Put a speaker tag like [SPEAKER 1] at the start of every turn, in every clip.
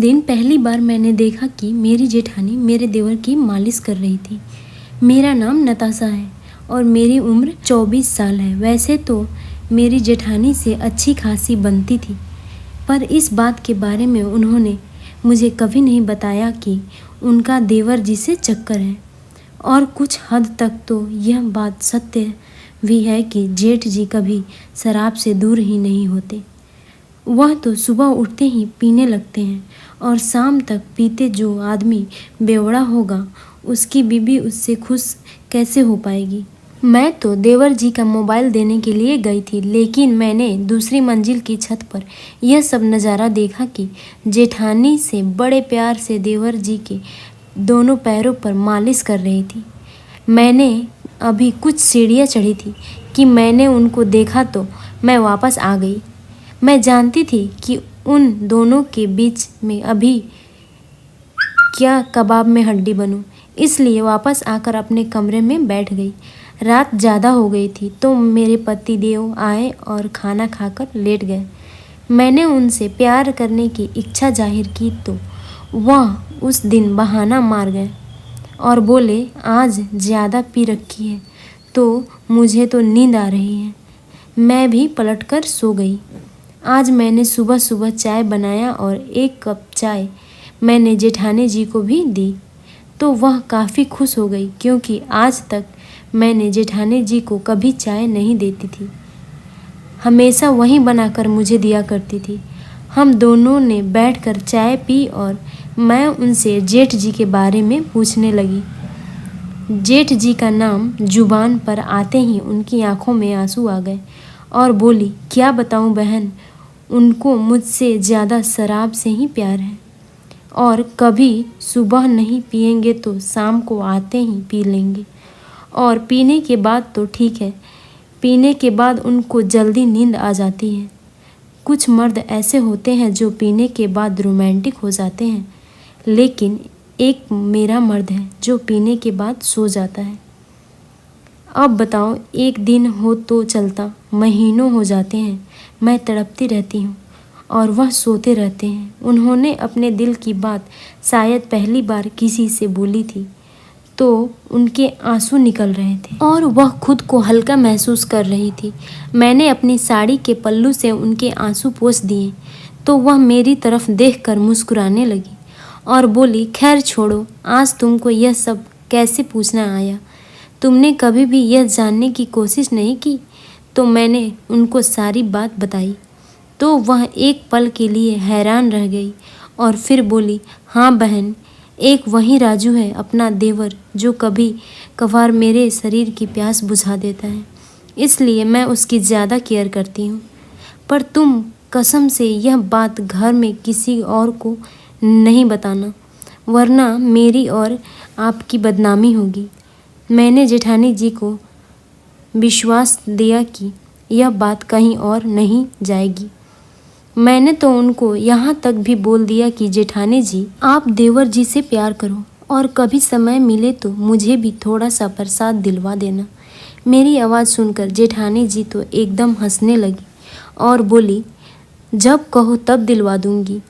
[SPEAKER 1] दिन पहली बार मैंने देखा कि मेरी जेठानी मेरे देवर की मालिश कर रही थी। मेरा नाम नताशा है और मेरी उम्र 24 साल है। वैसे तो मेरी जेठानी से अच्छी खासी बनती थी, पर इस बात के बारे में उन्होंने मुझे कभी नहीं बताया कि उनका देवर जी से चक्कर है। और कुछ हद तक तो यह बात सत्य भी है कि जेठ जी कभी शराब से दूर ही नहीं होते। वह तो सुबह उठते ही पीने लगते हैं और शाम तक पीते। जो आदमी बेवड़ा होगा उसकी बीबी उससे खुश कैसे हो पाएगी। मैं तो देवर जी का मोबाइल देने के लिए गई थी, लेकिन मैंने दूसरी मंजिल की छत पर यह सब नज़ारा देखा कि जेठानी से बड़े प्यार से देवर जी के दोनों पैरों पर मालिश कर रही थी। मैंने अभी कुछ सीढ़ियाँ चढ़ी थी कि मैंने उनको देखा तो मैं वापस आ गई। मैं जानती थी कि उन दोनों के बीच में अभी क्या कबाब में हड्डी बनूं, इसलिए वापस आकर अपने कमरे में बैठ गई। रात ज़्यादा हो गई थी तो मेरे पति देव आए और खाना खाकर लेट गए। मैंने उनसे प्यार करने की इच्छा जाहिर की तो वह उस दिन बहाना मार गए और बोले, आज ज़्यादा पी रखी है तो मुझे तो नींद आ रही है। मैं भी पलटकर सो गई। आज मैंने सुबह सुबह चाय बनाया और 1 कप चाय मैंने जेठानी जी को भी दी तो वह काफ़ी खुश हो गई, क्योंकि आज तक मैंने जेठानी जी को कभी चाय नहीं देती थी। हमेशा वही बनाकर मुझे दिया करती थी। हम दोनों ने बैठकर चाय पी और मैं उनसे जेठ जी के बारे में पूछने लगी। जेठ जी का नाम जुबान पर आते ही उनकी आंखों में आंसू आ गए और बोली, क्या बताऊं बहन, उनको मुझसे ज़्यादा शराब से ही प्यार है और कभी सुबह नहीं पिएंगे तो शाम को आते ही पी लेंगे, और पीने के बाद तो ठीक है, पीने के बाद उनको जल्दी नींद आ जाती है। कुछ मर्द ऐसे होते हैं जो पीने के बाद रोमांटिक हो जाते हैं, लेकिन एक मेरा मर्द है जो पीने के बाद सो जाता है। अब बताओ, एक दिन हो तो चलता, महीनों हो जाते हैं मैं तड़पती रहती हूँ और वह सोते रहते हैं। उन्होंने अपने दिल की बात शायद पहली बार किसी से बोली थी तो उनके आंसू निकल रहे थे और वह खुद को हल्का महसूस कर रही थी। मैंने अपनी साड़ी के पल्लू से उनके आंसू पोंछ दिए तो वह मेरी तरफ देखकर मुस्कुराने लगी और बोली, खैर छोड़ो, आज तुमको यह सब कैसे पूछना आया? तुमने कभी भी यह जानने की कोशिश नहीं की? तो मैंने उनको सारी बात बताई तो वह एक पल के लिए हैरान रह गई और फिर बोली, हाँ बहन, एक वही राजू है अपना देवर जो कभी कभार मेरे शरीर की प्यास बुझा देता है, इसलिए मैं उसकी ज़्यादा केयर करती हूँ। पर तुम कसम से यह बात घर में किसी और को नहीं बताना, वरना मेरी और आपकी बदनामी होगी। मैंने जेठानी जी को विश्वास दिया कि यह बात कहीं और नहीं जाएगी। मैंने तो उनको यहाँ तक भी बोल दिया कि जेठानी जी, आप देवर जी से प्यार करो और कभी समय मिले तो मुझे भी थोड़ा सा प्रसाद दिलवा देना। मेरी आवाज़ सुनकर जेठानी जी तो एकदम हंसने लगी और बोली, जब कहो तब दिलवा दूंगी।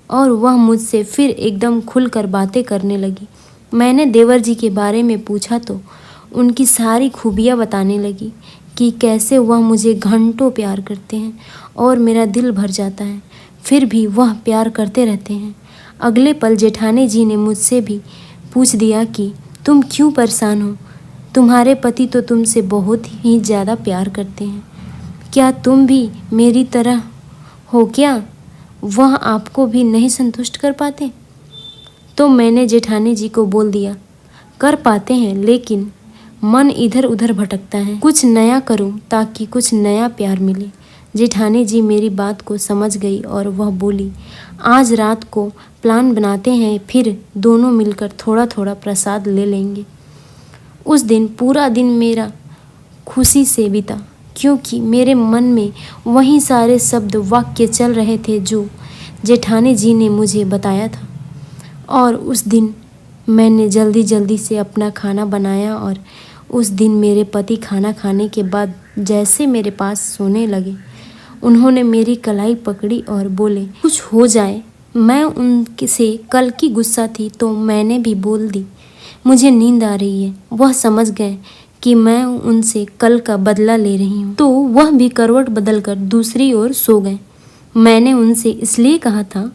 [SPEAKER 1] और वह मुझसे फिर एकदम खुलकर बातें करने लगी। मैंने देवर जी के बारे में पूछा तो उनकी सारी खूबियाँ बताने लगी कि कैसे वह मुझे घंटों प्यार करते हैं और मेरा दिल भर जाता है, फिर भी वह प्यार करते रहते हैं। अगले पल जेठानी जी ने मुझसे भी पूछ दिया कि तुम क्यों परेशान हो? तुम्हारे पति तो तुमसे बहुत ही ज़्यादा प्यार करते हैं, क्या तुम भी मेरी तरह हो क्या? वह आपको भी नहीं संतुष्ट कर पाते? तो मैंने जेठानी जी को बोल दिया, कर पाते हैं, लेकिन मन इधर उधर भटकता है। कुछ नया करूं ताकि कुछ नया प्यार मिले। जेठानी जी मेरी बात को समझ गई और वह बोली, आज रात को प्लान बनाते हैं, फिर दोनों मिलकर थोड़ा थोड़ा प्रसाद ले लेंगे। उस दिन पूरा दिन मेरा खुशी से बीता, क्योंकि मेरे मन में वही सारे शब्द वाक्य चल रहे थे जो जेठानी जी ने मुझे बताया था। और उस दिन मैंने जल्दी जल्दी से अपना खाना बनाया और उस दिन मेरे पति खाना खाने के बाद जैसे मेरे पास सोने लगे, उन्होंने मेरी कलाई पकड़ी और बोले, कुछ हो जाए मैं उनसे कल की गुस्सा थी तो मैंने भी बोल दी मुझे नींद आ रही है। वह समझ गए कि मैं उनसे कल का बदला ले रही हूँ, तो वह भी करवट बदलकर दूसरी ओर सो गए। मैंने उनसे इसलिए कहा था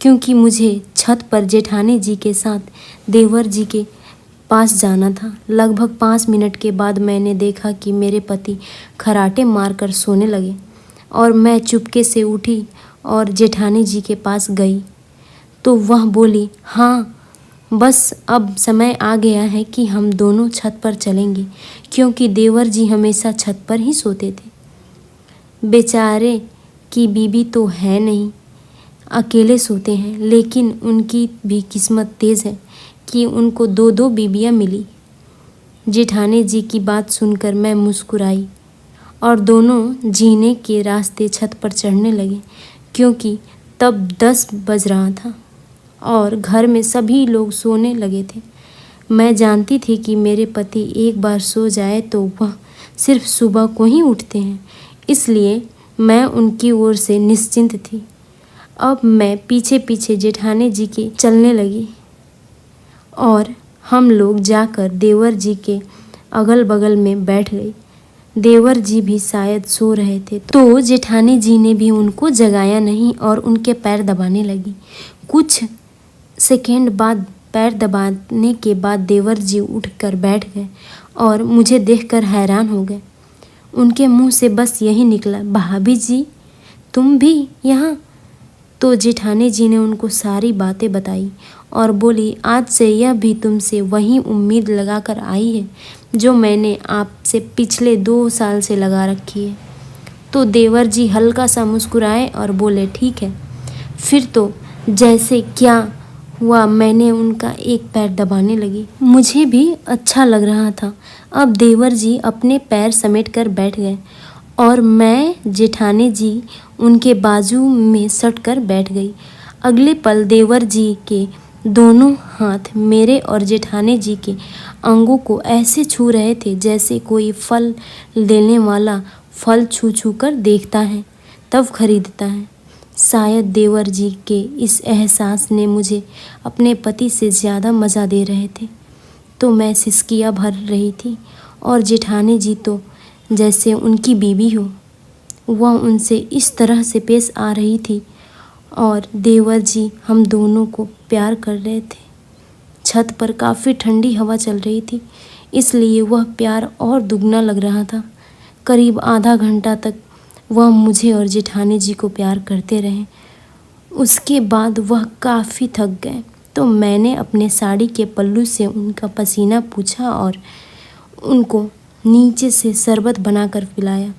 [SPEAKER 1] क्योंकि मुझे छत पर जेठानी जी के साथ देवर जी के पास जाना था। लगभग 5 मिनट के बाद मैंने देखा कि मेरे पति खराटे मारकर सोने लगे और मैं चुपके से उठी और जेठानी जी के पास गई तो वह बोली, हाँ बस अब समय आ गया है कि हम दोनों छत पर चलेंगे, क्योंकि देवर जी हमेशा छत पर ही सोते थे। बेचारे की बीबी तो है नहीं, अकेले सोते हैं, लेकिन उनकी भी किस्मत तेज़ है कि उनको 2-2 बीबियाँ मिली। जेठानी जी की बात सुनकर मैं मुस्कुराई और दोनों जीने के रास्ते छत पर चढ़ने लगे, क्योंकि तब 10 बज रहा था और घर में सभी लोग सोने लगे थे। मैं जानती थी कि मेरे पति एक बार सो जाए तो वह सिर्फ सुबह को ही उठते हैं, इसलिए मैं उनकी ओर से निश्चिंत थी। अब मैं पीछे पीछे जेठानी जी के चलने लगी और हम लोग जाकर देवर जी के अगल बगल में बैठ गई। देवर जी भी शायद सो रहे थे, तो जेठानी जी ने भी उनको जगाया नहीं और उनके पैर दबाने लगी। कुछ सेकंड बाद पैर दबाने के बाद देवर जी उठकर बैठ गए और मुझे देखकर हैरान हो गए। उनके मुंह से बस यही निकला, भाभी जी तुम भी यहाँ? तो जेठानी जी ने उनको सारी बातें बताई और बोली, आज से यह भी तुमसे वही उम्मीद लगाकर आई है जो मैंने आपसे पिछले 2 साल से लगा रखी है। तो देवर जी हल्का सा मुस्कुराए और बोले, ठीक है। फिर तो जैसे क्या हुआ, मैंने उनका एक पैर दबाने लगी। मुझे भी अच्छा लग रहा था। अब देवर जी अपने पैर समेट कर बैठ गए और मैं जेठानी जी उनके बाजू में सट कर बैठ गई। अगले पल देवर जी के दोनों हाथ मेरे और जेठानी जी के अंगों को ऐसे छू रहे थे जैसे कोई फल देने वाला फल छू छू कर देखता है तब खरीदता है। शायद देवर जी के इस एहसास ने मुझे अपने पति से ज़्यादा मज़ा दे रहे थे, तो मैं सिसकियाँ भर रही थी और जेठानी जी तो जैसे उनकी बीवी हो, वह उनसे इस तरह से पेश आ रही थी और देवर जी हम दोनों को प्यार कर रहे थे। छत पर काफ़ी ठंडी हवा चल रही थी, इसलिए वह प्यार और दुगना लग रहा था। करीब आधा घंटा तक वह मुझे और जेठानी जी को प्यार करते रहे। उसके बाद वह काफ़ी थक गए, तो मैंने अपने साड़ी के पल्लू से उनका पसीना पूछा और उनको नीचे से शरबत बनाकर पिलाया।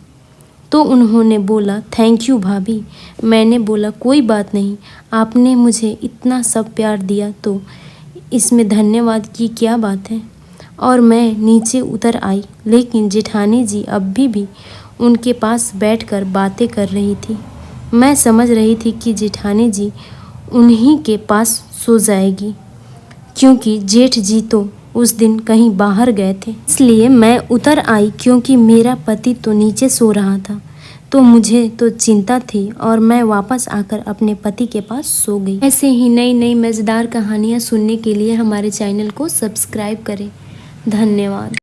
[SPEAKER 1] तो उन्होंने बोला, थैंक यू भाभी। मैंने बोला, कोई बात नहीं, आपने मुझे इतना सब प्यार दिया तो इसमें धन्यवाद की क्या बात है। और मैं नीचे उतर आई, लेकिन जेठानी जी अभी भी उनके पास बैठकर बातें कर रही थी। मैं समझ रही थी कि जेठानी जी उन्हीं के पास सो जाएगी, क्योंकि जेठ जी तो उस दिन कहीं बाहर गए थे। इसलिए मैं उतर आई, क्योंकि मेरा पति तो नीचे सो रहा था, तो मुझे तो चिंता थी और मैं वापस आकर अपने पति के पास सो गई। ऐसे ही नई नई मज़ेदार कहानियाँ सुनने के लिए हमारे चैनल को सब्सक्राइब करें। धन्यवाद।